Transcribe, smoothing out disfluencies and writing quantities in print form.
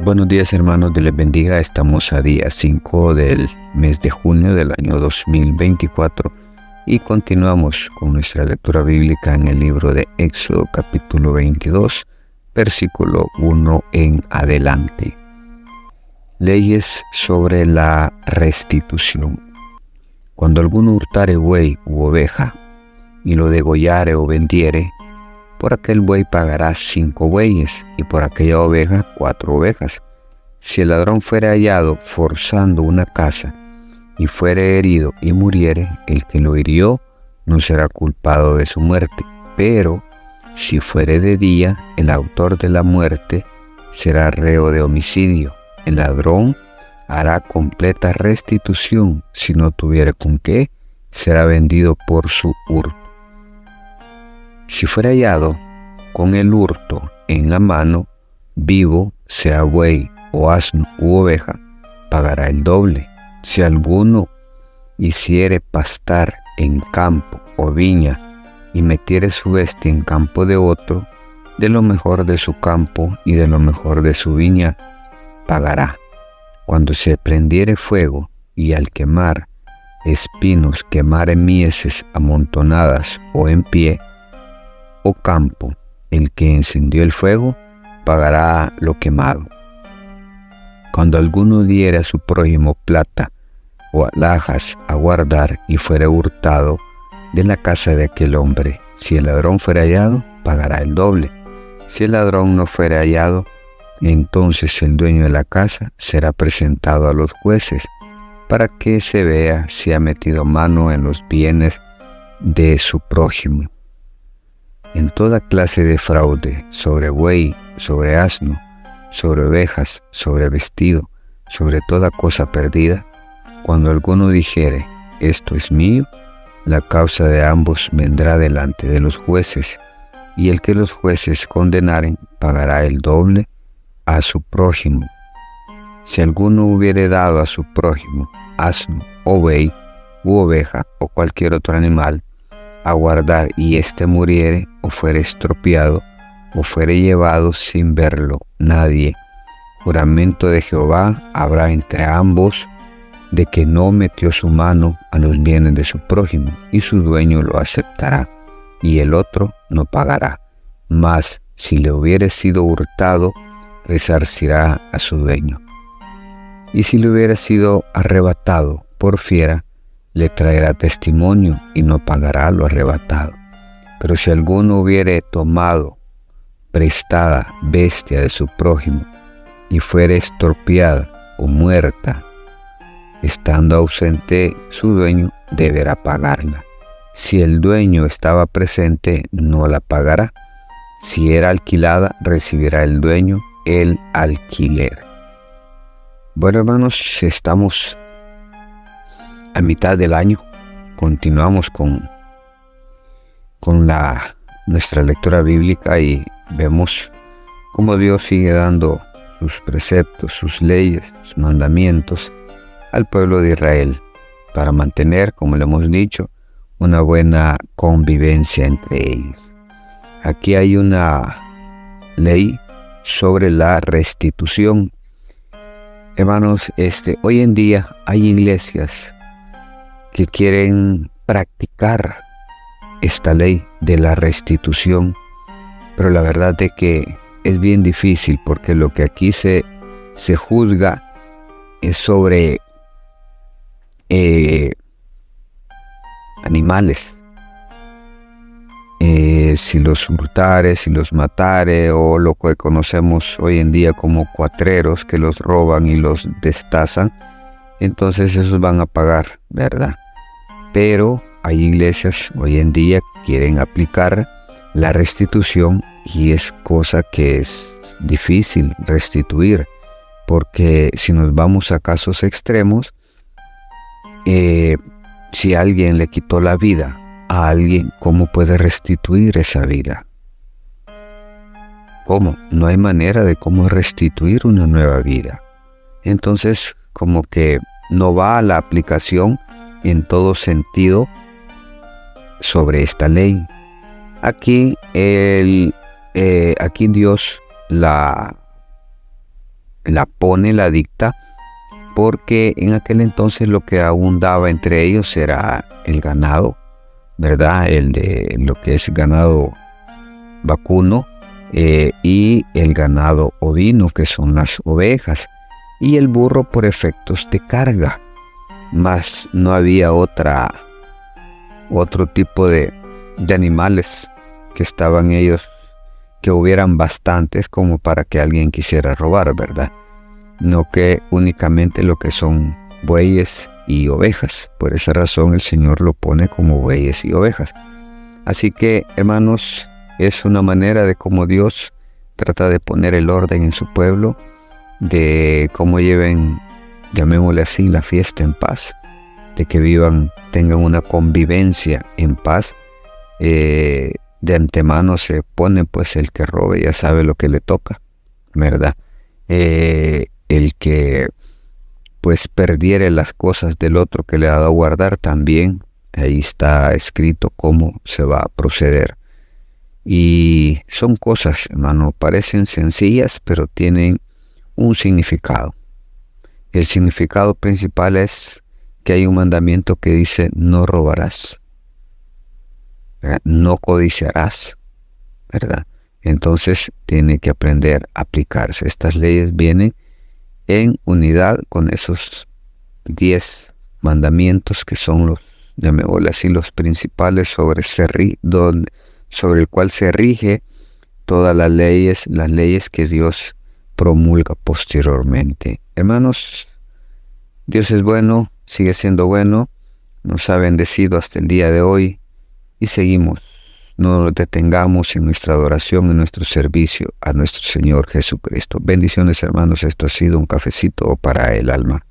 Buenos días, hermanos, Dios les bendiga. Estamos a día 5 del mes de junio del año 2024 y continuamos con nuestra lectura bíblica en el libro de Éxodo capítulo 22, versículo 1 en adelante. Leyes sobre la restitución. Cuando alguno hurtare buey u oveja y lo degollare o vendiere, por aquel buey pagará 5 bueyes, y por aquella oveja 4 ovejas. Si el ladrón fuere hallado forzando una casa, y fuere herido y muriere, el que lo hirió no será culpado de su muerte. Pero si fuere de día, el autor de la muerte será reo de homicidio. El ladrón hará completa restitución. Si no tuviere con qué, será vendido por su hurto. Si fuera hallado con el hurto en la mano, vivo, sea buey o asno u oveja, pagará el doble. Si alguno hiciere pastar en campo o viña y metiere su bestia en campo de otro, de lo mejor de su campo y de lo mejor de su viña pagará. Cuando se prendiere fuego y al quemar espinos quemare mieses amontonadas o en pie o campo, el que encendió el fuego pagará lo quemado. Cuando alguno diere a su prójimo plata o alhajas a guardar y fuere hurtado de la casa de aquel hombre, si el ladrón fuere hallado, pagará el doble. Si el ladrón no fuere hallado, entonces el dueño de la casa será presentado a los jueces para que se vea si ha metido mano en los bienes de su prójimo. En toda clase de fraude, sobre buey, sobre asno, sobre ovejas, sobre vestido, sobre toda cosa perdida, cuando alguno dijere, esto es mío, la causa de ambos vendrá delante de los jueces, y el que los jueces condenaren pagará el doble a su prójimo. Si alguno hubiere dado a su prójimo asno o buey u oveja o cualquier otro animal a guardar y éste muriere o fuere estropeado o fuere llevado sin verlo nadie, juramento de Jehová habrá entre ambos de que no metió su mano a los bienes de su prójimo, y su dueño lo aceptará y el otro no pagará. Mas si le hubiere sido hurtado, resarcirá a su dueño. Y si le hubiera sido arrebatado por fiera, le traerá testimonio y no pagará lo arrebatado. Pero si alguno hubiere tomado prestada bestia de su prójimo y fuere estropeada o muerta, estando ausente su dueño, deberá pagarla. Si el dueño estaba presente, no la pagará. Si era alquilada, recibirá el dueño el alquiler. Bueno, hermanos, estamos a mitad del año. Continuamos con nuestra lectura bíblica y vemos cómo Dios sigue dando sus preceptos, sus leyes, sus mandamientos al pueblo de Israel para mantener, como le hemos dicho, una buena convivencia entre ellos. Aquí hay una ley sobre la restitución. Hermanos, hoy en día hay iglesias que quieren practicar esta ley de la restitución, pero la verdad es que es bien difícil, porque lo que aquí se juzga es sobre animales. Si los hurtare, si los matare, o lo que conocemos hoy en día como cuatreros, que los roban y los destazan, entonces esos van a pagar, ¿verdad? Pero hay iglesias hoy en día que quieren aplicar la restitución, y es cosa que es difícil restituir, porque si nos vamos a casos extremos, si alguien le quitó la vida a alguien, ¿cómo puede restituir esa vida? ¿Cómo? No hay manera de cómo restituir una nueva vida. Entonces, como que no va a la aplicación en todo sentido sobre esta ley. Aquí Dios la la pone, la dicta, porque en aquel entonces lo que abundaba entre ellos era el ganado, ¿verdad? El de lo que es ganado vacuno y el ganado ovino, que son las ovejas, y el burro por efectos de carga. Mas no había otro tipo de animales que estaban ellos, que hubieran bastantes como para que alguien quisiera robar, ¿verdad? No que únicamente lo que son bueyes y ovejas. Por esa razón el Señor lo pone como bueyes y ovejas. Así que, hermanos, es una manera de cómo Dios trata de poner el orden en su pueblo, de cómo lleven, llamémosle así, la fiesta en paz, de que tengan una convivencia en paz. De antemano se pone, pues, el que robe ya sabe lo que le toca, ¿verdad? El que pues perdiere las cosas del otro que le ha dado a guardar, también ahí está escrito cómo se va a proceder. Y son cosas, hermano, parecen sencillas, pero tienen un significado. El significado principal es que hay un mandamiento que dice: no robarás, ¿verdad? No codiciarás, ¿verdad? Entonces tiene que aprender a aplicarse. Estas leyes vienen en unidad con esos 10 mandamientos que son los, llamémosle así, los principales sobre el cual se rige todas las leyes que Dios promulga posteriormente. Hermanos, Dios es bueno, sigue siendo bueno, nos ha bendecido hasta el día de hoy y seguimos. No nos detengamos en nuestra adoración, en nuestro servicio a nuestro Señor Jesucristo. Bendiciones, hermanos. Esto ha sido un cafecito para el alma.